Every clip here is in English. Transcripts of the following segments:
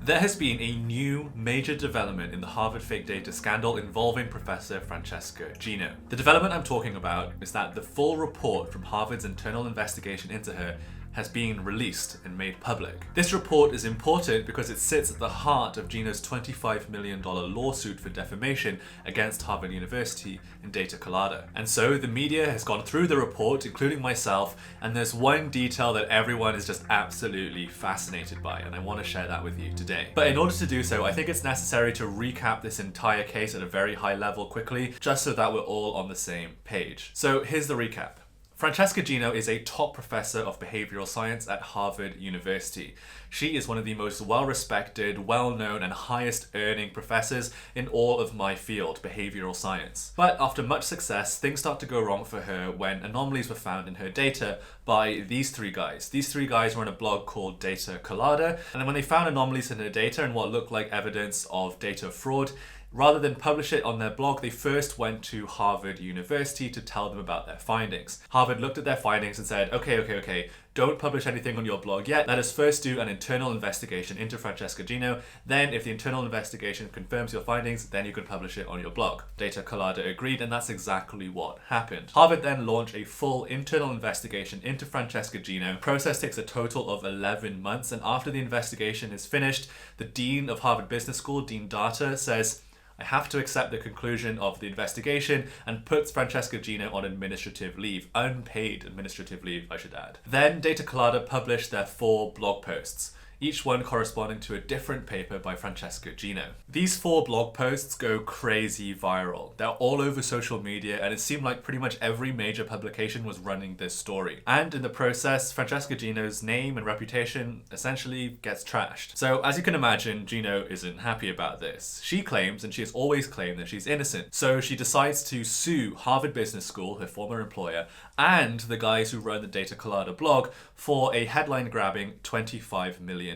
There has been a new major development in the Harvard fake data scandal involving Professor Francesca Gino. The development I'm talking about is that the full report from Harvard's internal investigation into her has been released and made public. This report is important because it sits at the heart of Gino's $25 million lawsuit for defamation against Harvard University and Data Colada. And so the media has gone through the report, including myself, and there's one detail that everyone is just absolutely fascinated by, and I want to share that with you today. But in order to do so, I think it's necessary to recap this entire case at a very high level quickly, just so that we're all on the same page. So here's the recap. Francesca Gino is a top professor of behavioral science at Harvard University. She is one of the most well-respected, well-known, and highest-earning professors in all of my field, behavioral science. But after much success, things start to go wrong for her when anomalies were found in her data by these three guys. These three guys were on a blog called Data Colada, and then when they found anomalies in her data and what looked like evidence of data fraud, rather than publish it on their blog, they first went to Harvard University to tell them about their findings. Harvard looked at their findings and said, okay, don't publish anything on your blog yet. Let us first do an internal investigation into Francesca Gino. Then if the internal investigation confirms your findings, then you can publish it on your blog. Data Colada agreed, and that's exactly what happened. Harvard then launched a full internal investigation into Francesca Gino. The process takes a total of 11 months, and after the investigation is finished, the dean of Harvard Business School, Dean Data, says, I have to accept the conclusion of the investigation, and puts Francesca Gino on administrative leave, unpaid administrative leave, I should add. Then Data Colada published their 4 blog posts, each one corresponding to a different paper by Francesca Gino. These 4 blog posts go crazy viral. They're all over social media, and it seemed like pretty much every major publication was running this story. And in the process, Francesca Gino's name and reputation essentially gets trashed. So as you can imagine, Gino isn't happy about this. She claims, and she has always claimed, that she's innocent. So she decides to sue Harvard Business School, her former employer, and the guys who run the Data Colada blog for a headline-grabbing $25 million.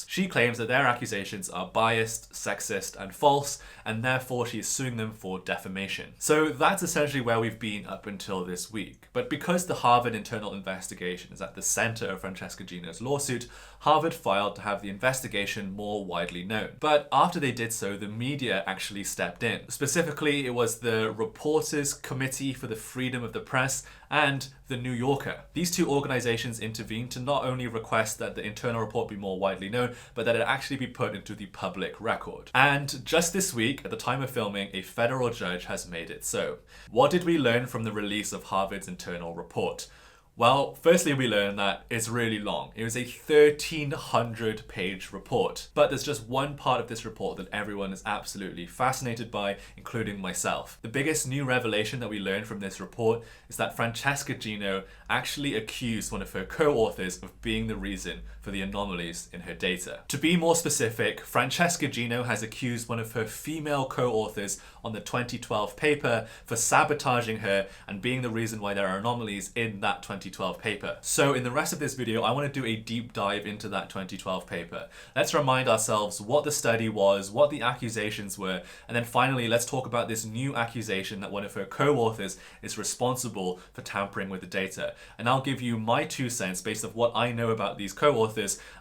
She claims that their accusations are biased, sexist, and false, and therefore she is suing them for defamation. So that's essentially where we've been up until this week. But because the Harvard internal investigation is at the center of Francesca Gino's lawsuit, Harvard filed to have the investigation more widely known. But after they did so, the media actually stepped in. Specifically, it was the Reporters Committee for the Freedom of the Press and The New Yorker. These 2 organizations intervened to not only request that the internal report be more widely known, but that it actually be put into the public record. And just this week, at the time of filming, a federal judge has made it so. What did we learn from the release of Harvard's internal report? Well, firstly, we learned that it's really long. It was a 1,300-page report. But there's just one part of this report that everyone is absolutely fascinated by, including myself. The biggest new revelation that we learned from this report is that Francesca Gino actually accused one of her co-authors of being the reason for the anomalies in her data. To be more specific, Francesca Gino has accused one of her female co-authors on the 2012 paper for sabotaging her and being the reason why there are anomalies in that 2012 paper. So in the rest of this video, I want to do a deep dive into that 2012 paper. Let's remind ourselves what the study was, what the accusations were, and then finally let's talk about this new accusation that one of her co-authors is responsible for tampering with the data. And I'll give you my 2 cents based on what I know about these co-authors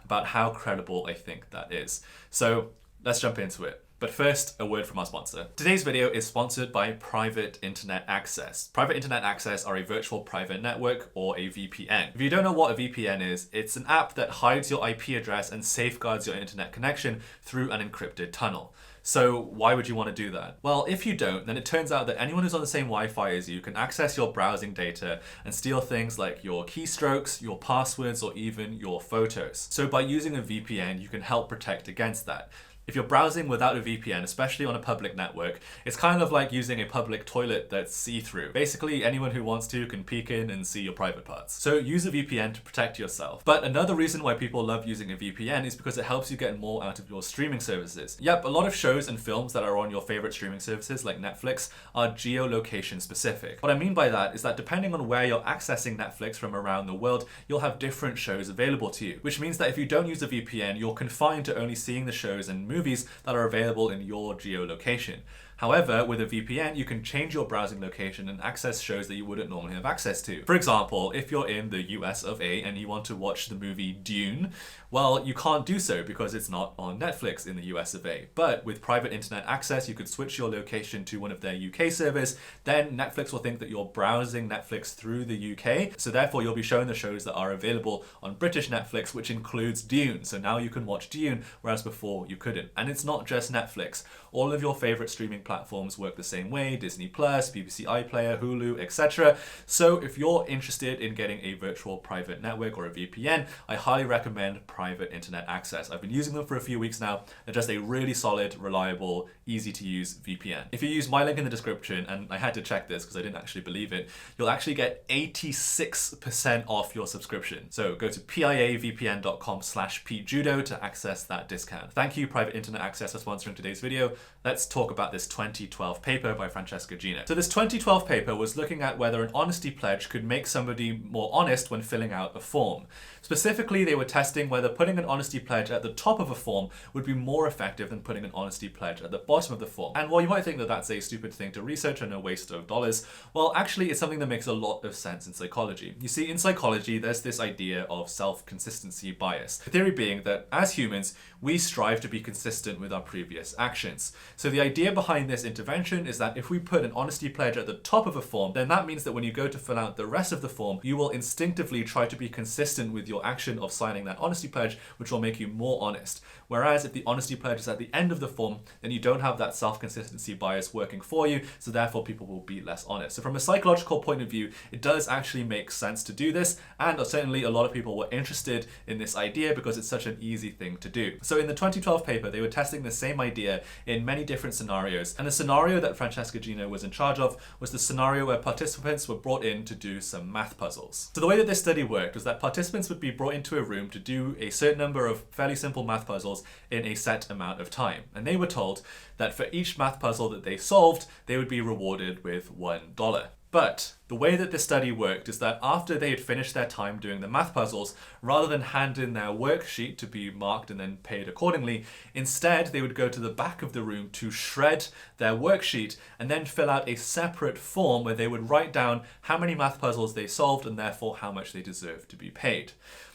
about how credible I think that is. So let's jump into it. But first, a word from our sponsor. Today's video is sponsored by Private Internet Access. Private Internet Access are a virtual private network, or a VPN. If you don't know what a VPN is, it's an app that hides your IP address and safeguards your internet connection through an encrypted tunnel. So why would you want to do that? Well, if you don't, then it turns out that anyone who's on the same Wi-Fi as you can access your browsing data and steal things like your keystrokes, your passwords, or even your photos. So by using a VPN, you can help protect against that. If you're browsing without a VPN, especially on a public network, it's kind of like using a public toilet that's see-through. Basically, anyone who wants to can peek in and see your private parts. So use a VPN to protect yourself. But another reason why people love using a VPN is because it helps you get more out of your streaming services. Yep, a lot of shows and films that are on your favorite streaming services like Netflix are geolocation specific. What I mean by that is that depending on where you're accessing Netflix from around the world, you'll have different shows available to you, which means that if you don't use a VPN, you're confined to only seeing the shows and movies that are available in your geolocation. However, with a VPN, you can change your browsing location and access shows that you wouldn't normally have access to. For example, if you're in the US of A and you want to watch the movie Dune, well, you can't do so because it's not on Netflix in the US of A. But with private internet access, you could switch your location to one of their UK servers. Then Netflix will think that you're browsing Netflix through the UK. So therefore, you'll be shown the shows that are available on British Netflix, which includes Dune. So now you can watch Dune, whereas before you couldn't. And it's not just Netflix. All of your favorite streaming platforms work the same way: Disney+, BBC iPlayer, Hulu, etc. So if you're interested in getting a virtual private network or a VPN, I highly recommend private internet access. I've been using them for a few weeks now. They're just a really solid, reliable, easy to use VPN. If you use my link in the description, and I had to check this because I didn't actually believe it, you'll actually get 86% off your subscription. So go to piavpn.com/pjudo to access that discount. Thank you, Private Internet Access, for sponsoring today's video. Let's talk about this 2012 paper by Francesca Ginos. So this 2012 paper was looking at whether an honesty pledge could make somebody more honest when filling out a form. Specifically, they were testing whether putting an honesty pledge at the top of a form would be more effective than putting an honesty pledge at the bottom of the form. And while you might think that that's a stupid thing to research and a waste of dollars, well, actually it's something that makes a lot of sense in psychology. You see, in psychology, there's this idea of self-consistency bias. The theory being that as humans, we strive to be consistent with our previous actions. So the idea behind this intervention is that if we put an honesty pledge at the top of a form, then that means that when you go to fill out the rest of the form, you will instinctively try to be consistent with your action of signing that honesty pledge, which will make you more honest. Whereas if the honesty pledge is at the end of the form, then you don't have that self-consistency bias working for you, so therefore people will be less honest. So from a psychological point of view, it does actually make sense to do this, and certainly a lot of people were interested in this idea because it's such an easy thing to do. So in the 2012 paper, they were testing the same idea in many different scenarios, and the scenario that Francesca Ginos was in charge of was the scenario where participants were brought in to do some math puzzles. So the way that this study worked was that participants would be brought into a room to do a certain number of fairly simple math puzzles in a set amount of time, and they were told that for each math puzzle that they solved, they would be rewarded with $1. But the way that this study worked is that after they had finished their time doing the math puzzles, rather than hand in their worksheet to be marked and then paid accordingly, instead they would go to the back of the room to shred their worksheet and then fill out a separate form where they would write down how many math puzzles they solved and therefore how much they deserved to be paid.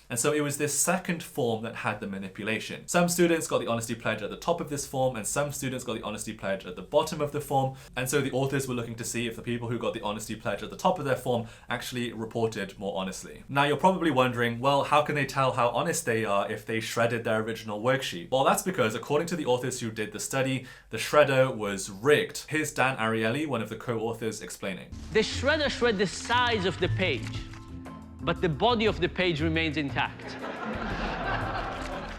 And so it was this second form that had the manipulation. Some students got the honesty pledge at the top of this form, and some students got the honesty pledge at the bottom of the form. And so the authors were looking to see if the people who got the honesty pledge at the top of their form actually reported more honestly. Now you're probably wondering, well, how can they tell how honest they are if they shredded their original worksheet? Well, that's because according to the authors who did the study, the shredder was rigged. Here's Dan Ariely, one of the co-authors, explaining. The shredder shreds the size of the page, but the body of the page remains intact.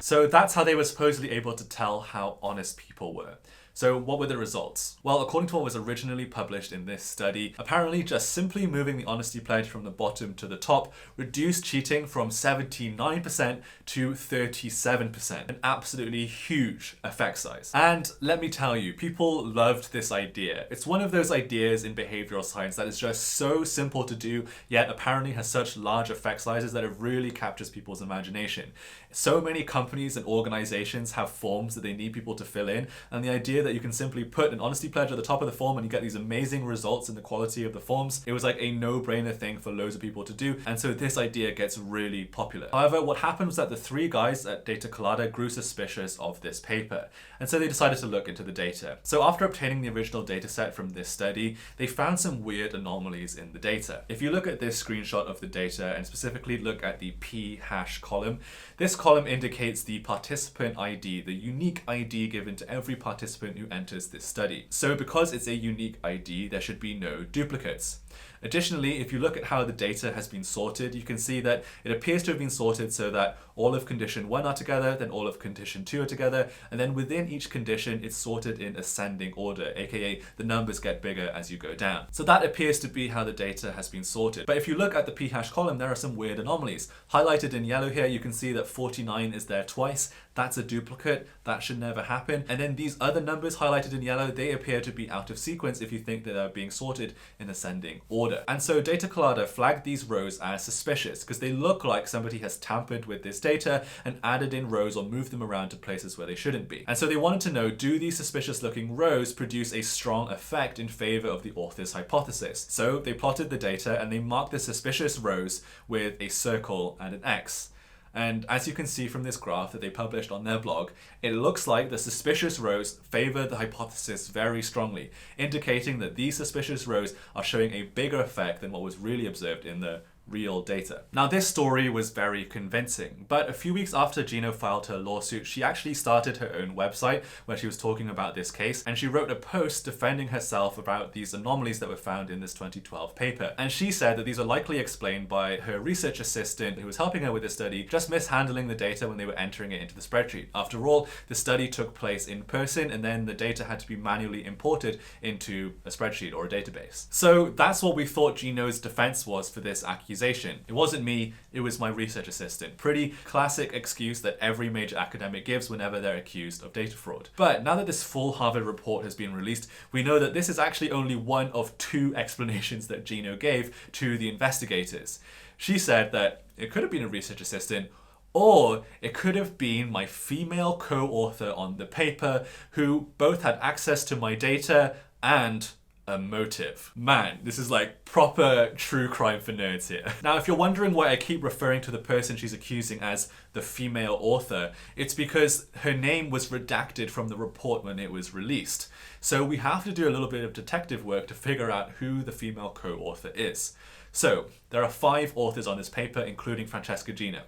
So that's how they were supposedly able to tell how honest people were. So what were the results? Well, according to what was originally published in this study, apparently just simply moving the honesty pledge from the bottom to the top reduced cheating from 79% to 37%. An absolutely huge effect size. And let me tell you, people loved this idea. It's one of those ideas in behavioral science that is just so simple to do, yet apparently has such large effect sizes that it really captures people's imagination. So many companies and organizations have forms that they need people to fill in, and the idea that you can simply put an honesty pledge at the top of the form and you get these amazing results in the quality of the forms, it was like a no-brainer thing for loads of people to do, and so this idea gets really popular. However, what happened was that the three guys at Data Colada grew suspicious of this paper, and so they decided to look into the data. So after obtaining the original data set from this study, they found some weird anomalies in the data. If you look at this screenshot of the data and specifically look at the p-hash column, this column indicates the participant ID, the unique ID given to every participant who enters this study. So because it's a unique ID, there should be no duplicates. Additionally, if you look at how the data has been sorted, you can see that it appears to have been sorted so that all of condition 1 are together, then all of condition 2 are together, and then within each condition it's sorted in ascending order, aka the numbers get bigger as you go down. So that appears to be how the data has been sorted. But if you look at the p-hash column, there are some weird anomalies. Highlighted in yellow here, you can see that 49 is there twice. That's a duplicate. That should never happen. And then these other numbers highlighted in yellow, they appear to be out of sequence if you think that they're being sorted in ascending order. order. And so Data Colada flagged these rows as suspicious because they look like somebody has tampered with this data and added in rows or moved them around to places where they shouldn't be. And so they wanted to know, do these suspicious looking rows produce a strong effect in favor of the author's hypothesis? So they plotted the data and they marked the suspicious rows with a circle and an X. And as you can see from this graph that they published on their blog, it looks like the suspicious rows favor the hypothesis very strongly, indicating that these suspicious rows are showing a bigger effect than what was really observed in the real data. Now, this story was very convincing, but a few weeks after Gino filed her lawsuit, she actually started her own website where she was talking about this case, and she wrote a post defending herself about these anomalies that were found in this 2012 paper. And she said that these are likely explained by her research assistant who was helping her with the study just mishandling the data when they were entering it into the spreadsheet. After all, the study took place in person and then the data had to be manually imported into a spreadsheet or a database. So that's what we thought Ginos' defense was for this accusation. It wasn't me, it was my research assistant. Pretty classic excuse that every major academic gives whenever they're accused of data fraud. But now that this full Harvard report has been released, we know that this is actually only one of two explanations that Gino gave to the investigators. She said that it could have been a research assistant, or it could have been my female co-author on the paper who both had access to my data and a motive. Man, this is like proper true crime for nerds here. Now, if you're wondering why I keep referring to the person she's accusing as the female author, it's because her name was redacted from the report when it was released. So we have to do a little bit of detective work to figure out who the female co-author is. So there are 5 authors on this paper, including Francesca Gino.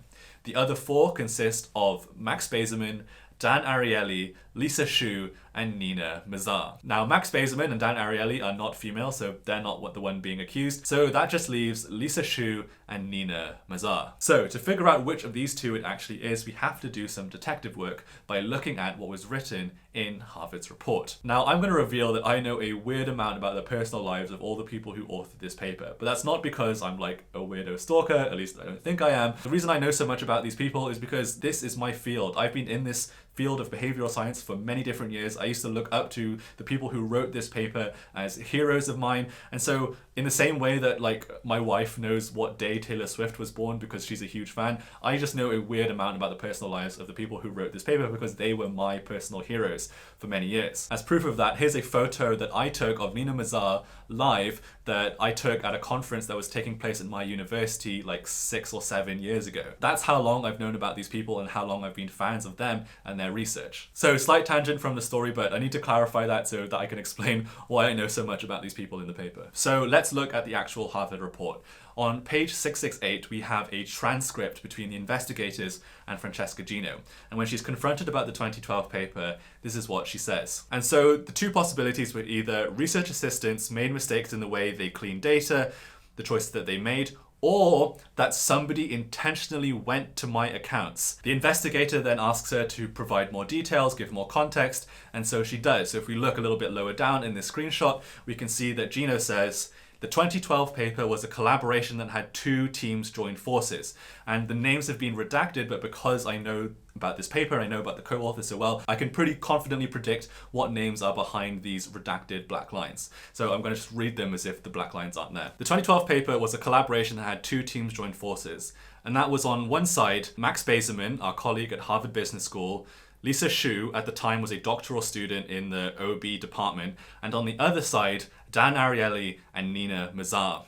The other 4 consist of Max Bazerman, Dan Ariely, Lisa Shu, and Nina Mazar. Now, Max Bazerman and Dan Ariely are not female, so they're not the one being accused. So that just leaves Lisa Shu and Nina Mazar. So to figure out which of these 2 it actually is, we have to do some detective work by looking at what was written in Harvard's report. Now, I'm going to reveal that I know a weird amount about the personal lives of all the people who authored this paper, but that's not because I'm like a weirdo stalker, at least I don't think I am. The reason I know so much about these people is because this is my field. I've been in this field of behavioral science for many different years. I used to look up to the people who wrote this paper as heroes of mine. And so in the same way that like my wife knows what day Taylor Swift was born because she's a huge fan, I just know a weird amount about the personal lives of the people who wrote this paper because they were my personal heroes for many years. As proof of that, here's a photo that I took of Nina Mazar live that I took at a conference that was taking place at my university like 6 or 7 years ago. That's how long I've known about these people and how long I've been fans of them and their research. So slight tangent from the story, but I need to clarify that so that I can explain why I know so much about these people in the paper. So let's look at the actual Harvard report. On page 668, we have a transcript between the investigators and Francesca Gino. And when she's confronted about the 2012 paper, this is what she says. And so the 2 possibilities were either research assistants made mistakes in the way they cleaned data, the choices that they made, or that somebody intentionally went to my accounts. The investigator then asks her to provide more details, give more context, and so she does. So if we look a little bit lower down in this screenshot, we can see that Gino says, the 2012 paper was a collaboration that had 2 teams join forces, and the names have been redacted, but because I know about this paper, I know about the co-authors so well, I can pretty confidently predict what names are behind these redacted black lines. So I'm going to just read them as if the black lines aren't there. The 2012 paper was a collaboration that had 2 teams join forces, and that was on one side, Max Bazerman, our colleague at Harvard Business School, Lisa Shu, at the time, was a doctoral student in the OB department, and on the other side, Dan Ariely and Nina Mazar.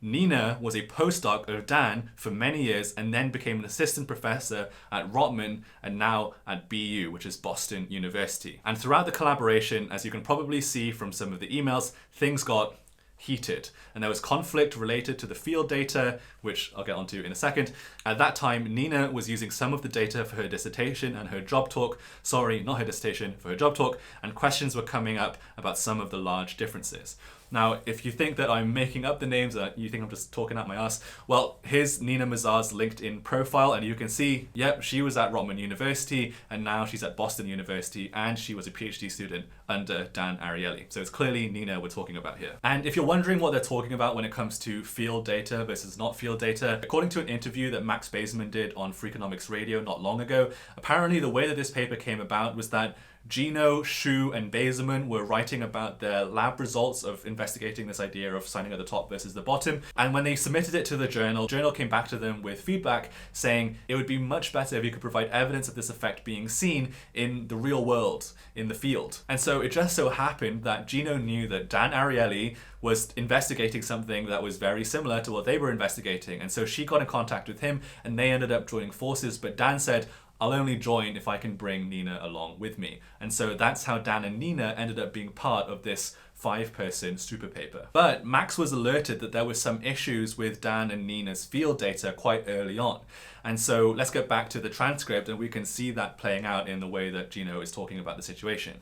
Nina was a postdoc of Dan for many years and then became an assistant professor at Rotman and now at BU, which is Boston University. And throughout the collaboration, as you can probably see from some of the emails, things got heated, and there was conflict related to the field data, which I'll get onto in a second. At that time, Nina was using some of the data for her dissertation and her job talk. Sorry, not her dissertation, for her job talk, and questions were coming up about some of the large differences. Now, if you think that I'm making up the names, you think I'm just talking out my ass, well, here's Nina Mazar's LinkedIn profile, and you can see, yep, she was at Rotman University, and now she's at Boston University, and she was a PhD student under Dan Ariely. So it's clearly Nina we're talking about here. And if you're wondering what they're talking about when it comes to field data versus not field data, according to an interview that Max Bazerman did on Freakonomics Radio not long ago, apparently the way that this paper came about was that Gino, Shu, and Baserman were writing about their lab results of investigating this idea of signing at the top versus the bottom. And when they submitted it to the journal came back to them with feedback saying it would be much better if you could provide evidence of this effect being seen in the real world, in the field. And so it just so happened that Gino knew that Dan Ariely was investigating something that was very similar to what they were investigating. And so she got in contact with him and they ended up joining forces. But Dan said, I'll only join if I can bring Nina along with me. And so that's how Dan and Nina ended up being part of this 5-person super paper. But Max was alerted that there were some issues with Dan and Nina's field data quite early on. And so let's get back to the transcript and we can see that playing out in the way that Gino is talking about the situation.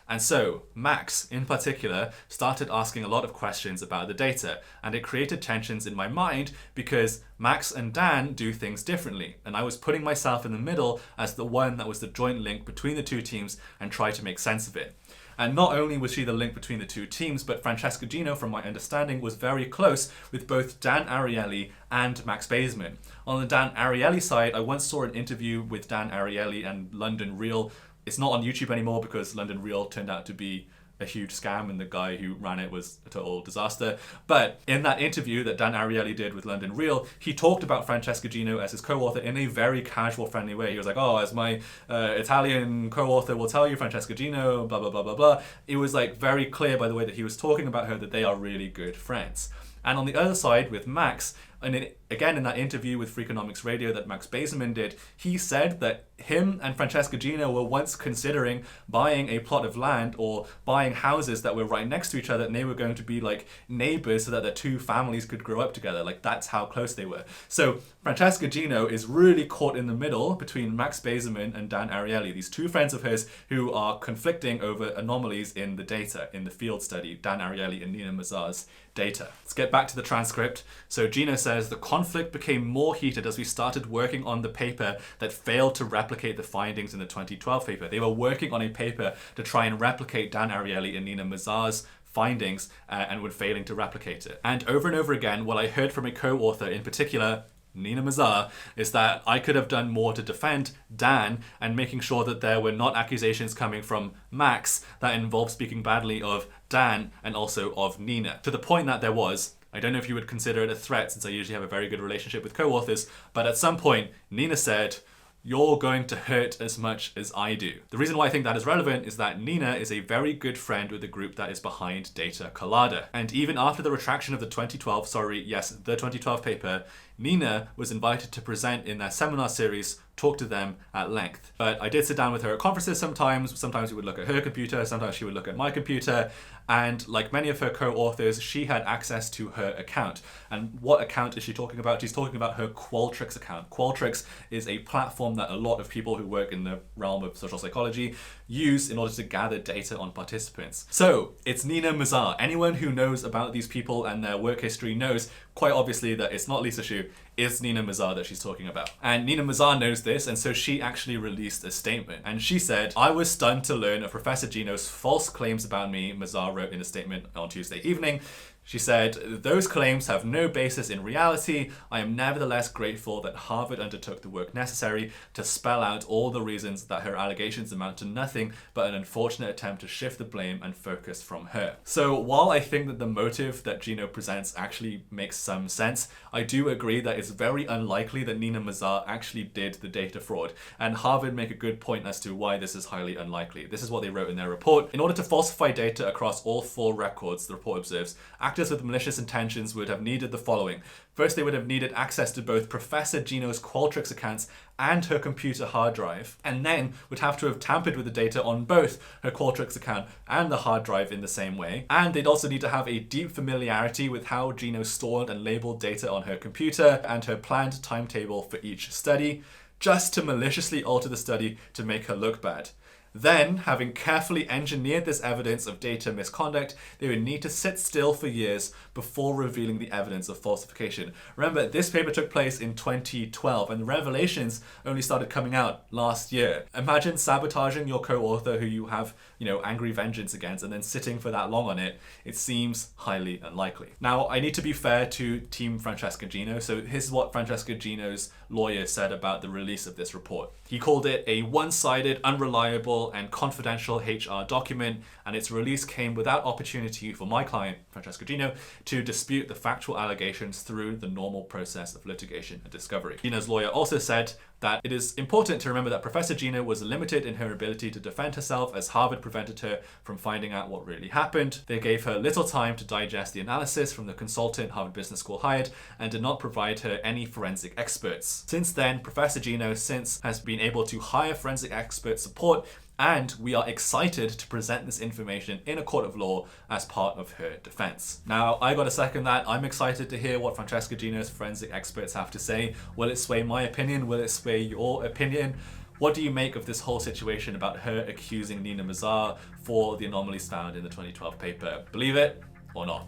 And so Max, in particular, started asking a lot of questions about the data, and it created tensions in my mind because Max and Dan do things differently, and I was putting myself in the middle as the one that was the joint link between the two teams and try to make sense of it. And not only was she the link between the two teams, but Francesca Gino, from my understanding, was very close with both Dan Ariely and Max Baserman. On the Dan Ariely side, I once saw an interview with Dan Ariely and London Real. It's not on YouTube anymore because London Real turned out to be a huge scam and the guy who ran it was a total disaster. But in that interview that Dan Ariely did with London Real, he talked about Francesca Gino as his co-author in a very casual, friendly way. He was like, oh, as my Italian co-author will tell you, Francesca Gino, blah, blah, blah, blah, blah. It was like very clear by the way that he was talking about her that they are really good friends. And on the other side with Max, and again in that interview with Freakonomics Radio that Max Baserman did, he said that him and Francesca Gino were once considering buying a plot of land or buying houses that were right next to each other, and they were going to be like neighbors so that the two families could grow up together. Like that's how close they were. So Francesca Gino is really caught in the middle between Max Baserman and Dan Ariely, these two friends of hers who are conflicting over anomalies in the data, in the field study, Dan Ariely and Nina Mazar's data. Let's get back to the transcript. So Gino says, the conflict became more heated as we started working on the paper that failed to replicate the findings in the 2012 paper. They were working on a paper to try and replicate Dan Ariely and Nina Mazar's findings and were failing to replicate it. And over again, what I heard from a co-author, in particular Nina Mazar, is that I could have done more to defend Dan and making sure that there were not accusations coming from Max that involved speaking badly of Dan and also of Nina. To the point that there was, I don't know if you would consider it a threat since I usually have a very good relationship with co-authors, but at some point Nina said, you're going to hurt as much as I do. The reason why I think that is relevant is that Nina is a very good friend with the group that is behind Data Colada. And even after the retraction of the 2012 paper, Nina was invited to present in their seminar series, Talk to Them at Length. But I did sit down with her at conferences sometimes. Sometimes we would look at her computer, sometimes she would look at my computer. And like many of her co-authors, she had access to her account. And what account is she talking about? She's talking about her Qualtrics account. Qualtrics is a platform that a lot of people who work in the realm of social psychology use in order to gather data on participants. So it's Nina Mazar. Anyone who knows about these people and their work history knows quite obviously that it's not Lisa Shu, it's Nina Mazar that she's talking about. And Nina Mazar knows this, and so she actually released a statement. And she said, I was stunned to learn of Professor Gino's false claims about me, Mazar wrote in a statement on Tuesday evening. She said, those claims have no basis in reality. I am nevertheless grateful that Harvard undertook the work necessary to spell out all the reasons that her allegations amount to nothing but an unfortunate attempt to shift the blame and focus from her. So while I think that the motive that Gino presents actually makes some sense, I do agree that it's very unlikely that Nina Mazar actually did the data fraud. And Harvard make a good point as to why this is highly unlikely. This is what they wrote in their report. In order to falsify data across all 4 records, the report observes, actors with malicious intentions would have needed the following. First, they would have needed access to both Professor Gino's Qualtrics accounts and her computer hard drive, and then would have to have tampered with the data on both her Qualtrics account and the hard drive in the same way. And they'd also need to have a deep familiarity with how Gino stored and labeled data on her computer and her planned timetable for each study, just to maliciously alter the study to make her look bad. Then, having carefully engineered this evidence of data misconduct, they would need to sit still for years before revealing the evidence of falsification. Remember, this paper took place in 2012, and the revelations only started coming out last year. Imagine sabotaging your co-author who you have, angry vengeance against, and then sitting for that long on it. It seems highly unlikely. Now, I need to be fair to Team Francesca Gino, so here's what Francesca Gino's lawyer said about the release of this report. He called it a one-sided, unreliable, and confidential HR document, and its release came without opportunity for my client, Francesco Gino, to dispute the factual allegations through the normal process of litigation and discovery. Gino's lawyer also said that it is important to remember that Professor Gino was limited in her ability to defend herself, as Harvard prevented her from finding out what really happened. They gave her little time to digest the analysis from the consultant Harvard Business School hired and did not provide her any forensic experts. Since then, Professor Gino has been able to hire forensic expert support, and we are excited to present this information in a court of law as part of her defense. Now, I gotta second that. I'm excited to hear what Francesca Gino's forensic experts have to say. Will it sway my opinion? Will it sway your opinion? What do you make of this whole situation about her accusing Nina Mazar for the anomalies found in the 2012 paper? Believe it or not?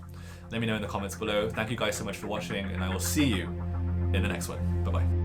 Let me know in the comments below. Thank you guys so much for watching, and I will see you in the next one. Bye-bye.